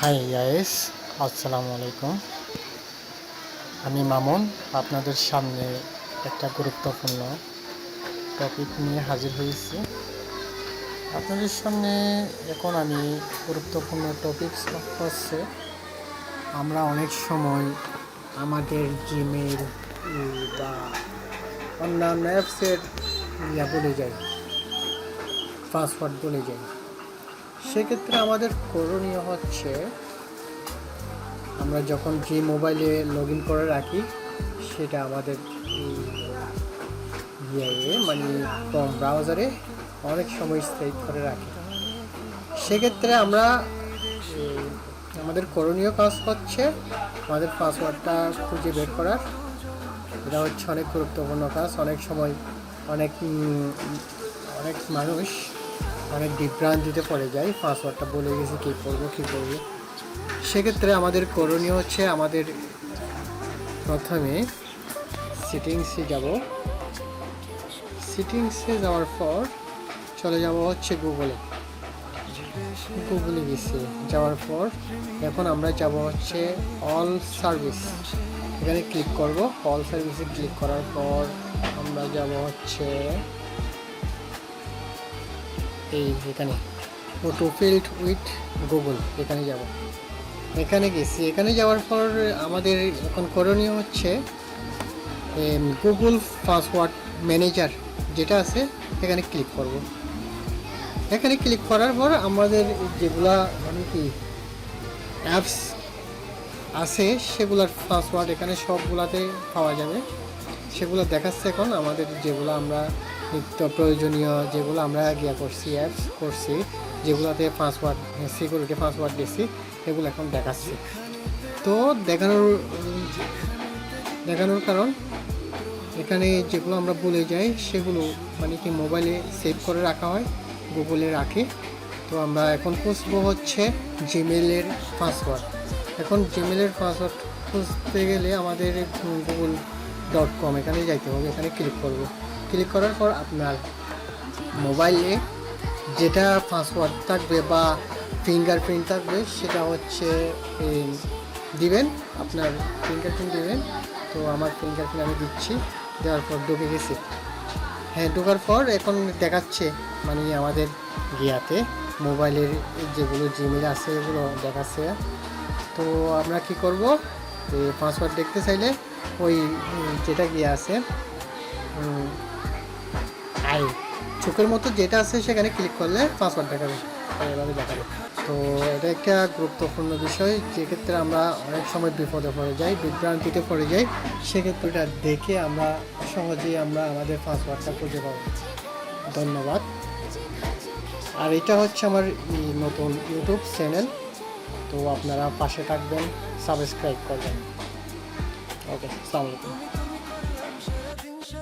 Hi guys, আসসালামু আলাইকুম। আমি মামুন আপনাদের সামনে একটা গুরুত্বপূর্ণ টপিক নিয়ে হাজির হয়েছি। আপনাদের সামনে এখন আমি গুরুত্বপূর্ণ টপিক হচ্ছে আমরা অনেক সময় আমাদের জিমেল বা অন্যান্য অ্যাপসের বলে যাই, পাসওয়ার্ড বলে যাই। সেক্ষেত্রে আমাদের করণীয় হচ্ছে আমরা যখন যে মোবাইলে লগ ইন করে রাখি সেটা আমাদের মানে ক্রোম ব্রাউজারে অনেক সময় সেভ করে রাখি। সেক্ষেত্রে আমরা আমাদের করণীয় কাজ হচ্ছে আমাদের পাসওয়ার্ডটা খুঁজে বের করার। এটা হচ্ছে অনেক গুরুত্বপূর্ণ কাজ। অনেক সময় অনেক মানুষ অনেক বিভ্রান্তিতে পড়ে যায়, পাসওয়ার্ডটা বলে গেছে কী করবো। সেক্ষেত্রে আমাদের করণীয় হচ্ছে আমাদের প্রথমে সেটিংসে যাব। সেটিংসে যাওয়ার পর চলে যাব হচ্ছে গুগলে গেছি। যাওয়ার পর এখন আমরা যাব হচ্ছে অল সার্ভিস, এখানে ক্লিক করব। অল সার্ভিসে ক্লিক করার পর আমরা যাব হচ্ছে এখানে অটো ফিল্ড উইথ গুগল, এখানে যাব। এখানে গেছি। এখানে যাওয়ার পর আমাদের এখন করণীয় হচ্ছে গুগল পাসওয়ার্ড ম্যানেজার যেটা আছে এখানে ক্লিক করব। এখানে ক্লিক করার পর আমাদের যেগুলা কি অ্যাপস আছে সেগুলোর পাসওয়ার্ড এখানে সবগুলাতে পাওয়া যাবে। সেগুলো দেখাচ্ছে এখন আমাদের যেগুলো আমরা নিত্য প্রয়োজনীয়, যেগুলো আমরা অ্যাপস করছি, যেগুলোতে পাসওয়ার্ড সিকিউরিটি পাসওয়ার্ড দিচ্ছি, এগুলো এখন দেখাচ্ছে। তো দেখানোর কারণ এখানে যেগুলো আমরা ভুলে যাই সেগুলো মানে কি মোবাইলে সেভ করে রাখা হয়, গুগলে রাখি। তো আমরা এখন খুঁজবো হচ্ছে জিমেলের পাসওয়ার্ড। এখন জিমেলের পাসওয়ার্ড খুঁজতে গেলে আমাদের google.com এখানে যাইতে হবে। এখানে ক্লিক করব। ক্লিক করার পর আপনার মোবাইলে যেটা পাসওয়ার্ড থাকবে বা ফিঙ্গারপ্রিন্ট থাকবে সেটা হচ্ছে দিবেন, আপনার ফিঙ্গারপ্রিন্ট দিবেন। তো আমার ফিঙ্গারপ্রিন্ট আমি দিচ্ছি। দেওয়ার পর ঢুকে গেছি। ঢোকার পর এখন দেখাচ্ছে মানে আমাদের মোবাইলের যেগুলো জিমেল আছে এগুলো দেখাচ্ছে। তো আমরা কি করব, পাসওয়ার্ড দেখতে চাইলে ওই যেটা আছে চোখের মতো যেটা আছে সেখানে ক্লিক করলে পাসওয়ার্ড দেখাবে, এভাবে দেখাবে। তো এটা একটা গুরুত্বপূর্ণ বিষয়, যেক্ষেত্রে আমরা অনেক সময় বিপদে পড়ে যাই, বিভ্রান্তিতে পড়ে যাই। সেক্ষেত্রে এটা দেখে আমরা সহজেই আমাদের পাসওয়ার্ডটা খুঁজে পাবো। ধন্যবাদ। আর এটা হচ্ছে আমার নতুন ইউটিউব চ্যানেল, তো আপনারা পাশে থাকবেন, সাবস্ক্রাইব করবেন। ওকে, আসসালামু আলাইকুম।